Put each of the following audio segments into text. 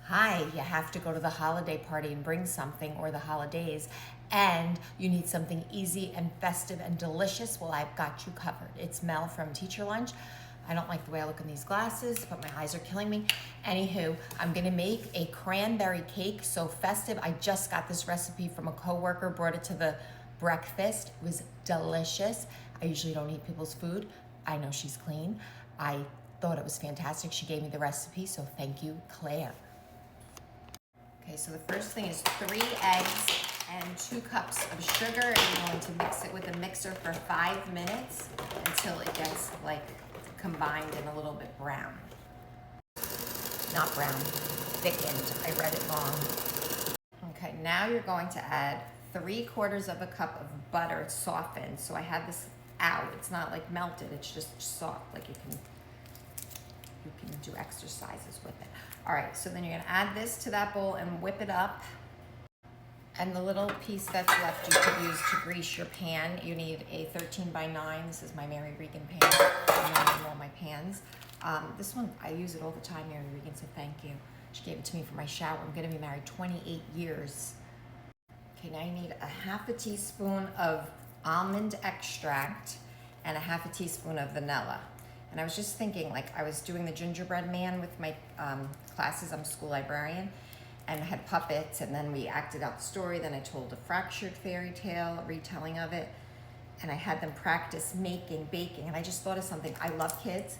Hi, you have to go to the holiday party and bring something, or the holidays, and you need something easy and festive and delicious. Well, I've got you covered. It's Mel from Teacher Lunch. I don't like the way I look in these glasses, but my eyes are killing me. Anywho, I'm gonna make a cranberry cake, so festive. I just got this recipe from a coworker, brought it to the breakfast. It was delicious. I usually don't eat people's food. I know she's clean. I thought it was fantastic. She gave me the recipe, so thank you, Claire. Okay, so the first thing is 3 eggs and 2 cups of sugar, and you're going to mix it with a mixer for 5 minutes until it gets like combined and a little bit brown. Not brown, thickened. I read it wrong. Okay, now you're going to add 3/4 of a cup of butter. It's softened, so I have this out. It's not like melted, it's just soft, like you can do exercises with it. All right, so then you're gonna add this to that bowl and whip it up. And the little piece that's left you could use to grease your pan. You need a 13x9. This is my Mary Regan pan. I know I all my pans. This one, I use it all the time, Mary Regan, so thank you. She gave it to me for my shower. I'm gonna be married 28 years. Okay, now you need a 1/2 teaspoon of almond extract and a 1/2 teaspoon of vanilla. And I was just thinking, like, I was doing the gingerbread man with my classes. I'm a school librarian, and I had puppets, and then we acted out the story. Then I told a fractured fairy tale, a retelling of it, and I had them practice making, baking. And I just thought of something. I love kids,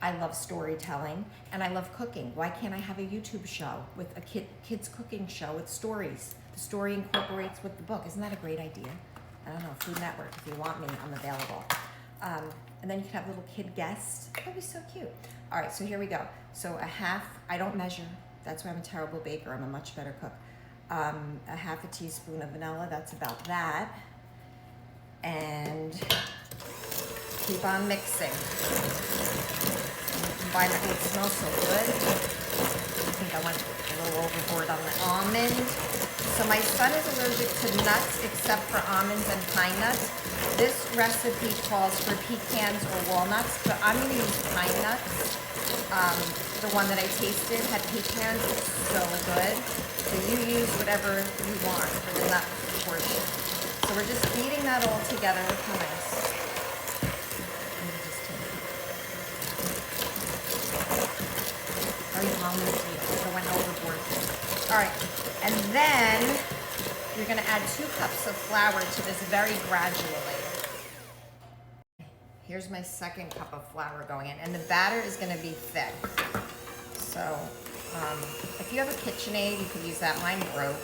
I love storytelling, and I love cooking. Why can't I have a YouTube show with a kids cooking show with stories? The story incorporates with the book. Isn't that a great idea? I don't know, Food Network, if you want me, I'm available. And then you can have little kid guests. That'd be so cute. All right, so here we go. So I don't measure. That's why I'm a terrible baker. I'm a much better cook. A 1/2 teaspoon of vanilla, that's about that. And keep on mixing. Combine it, it smells so good. I think I went a little overboard on the almond. So my son is allergic to nuts except for almonds and pine nuts. This recipe calls for pecans or walnuts, but I'm going to use pine nuts. The one that I tasted had pecans. It's so good. So you use whatever you want for the nut portion. So we're just beating that all together. Look how nice. Almonds, I went overboard. All right, and then you're gonna add 2 cups of flour to this very gradually. Here's my 2nd cup of flour going in, and the batter is gonna be thick. So if you have a KitchenAid, you could use that. Mine broke.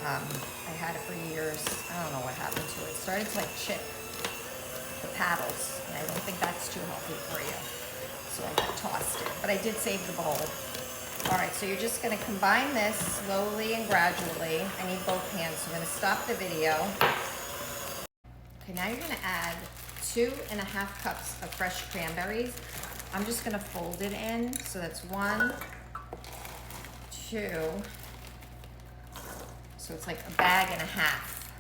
I had it for years. I don't know what happened to it. It started to like chip the paddles, and I don't think that's too healthy for you. So I tossed it, but I did save the bowl. All right, so you're just gonna combine this slowly and gradually. I need both hands, so I'm gonna stop the video. Okay, now you're gonna add 2.5 cups of fresh cranberries. I'm just gonna fold it in, so that's 1, 2. So it's like a bag and a half.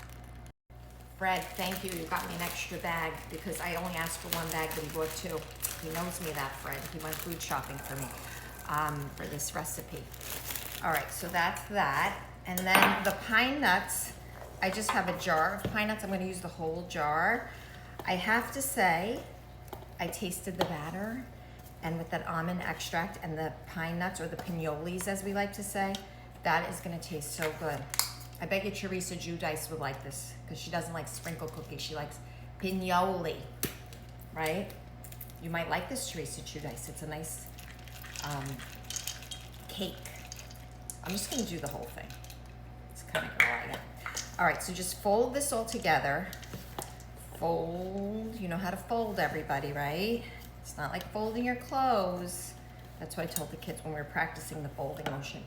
Fred, thank you. You got me an extra bag because I only asked for 1 bag, but he bought 2. He knows me, that Fred. He went food shopping for me for this recipe. All right, so that's that. And then the pine nuts, I just have a jar of pine nuts. I'm gonna use the whole jar. I have to say, I tasted the batter, and with that almond extract and the pine nuts, or the pinoles as we like to say, that is gonna taste so good. I bet you Teresa Giudice would like this because she doesn't like sprinkle cookies. She likes pinole, right? You might like this, Teresa Giudice. It's a nice cake. I'm just gonna do the whole thing. It's kind of right out. All right, so just fold this all together. Fold, you know how to fold, everybody, right? It's not like folding your clothes. That's what I told the kids when we were practicing the folding motion.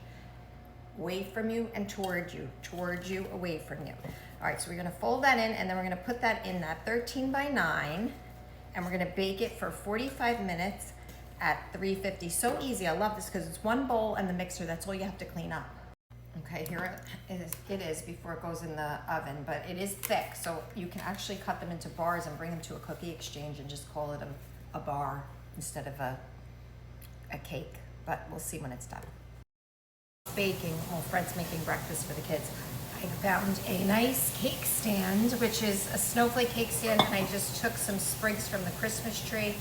Away from you and towards you, away from you. All right, so we're gonna fold that in, and then we're gonna put that in that 13x9, and we're gonna bake it for 45 minutes at 350. So easy. I love this because it's 1 bowl and the mixer. That's all you have to clean up. Okay, here it is before it goes in the oven, but it is thick, so you can actually cut them into bars and bring them to a cookie exchange and just call it a bar instead of a cake. But we'll see when it's done. baking, well, Fred's making breakfast for the kids. I found a nice cake stand, which is a snowflake cake stand, and I just took some sprigs from the Christmas tree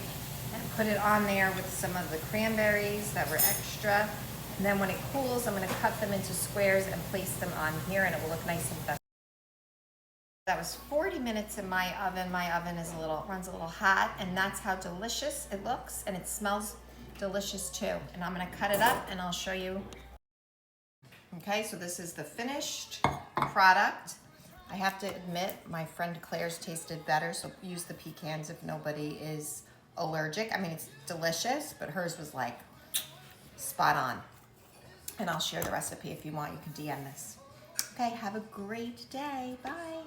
and put it on there with some of the cranberries that were extra. And then when it cools, I'm gonna cut them into squares and place them on here, and it will look nice and festive. That was 40 minutes in my oven. My oven is runs a little hot, and that's how delicious it looks, and it smells delicious too. And I'm gonna cut it up and I'll show you. Okay, so this is the finished product. I have to admit, my friend Claire's tasted better, so use the pecans if nobody is allergic. I mean, it's delicious, but hers was like spot on. And I'll share the recipe if you want. You can DM this. Okay, have a great day. Bye.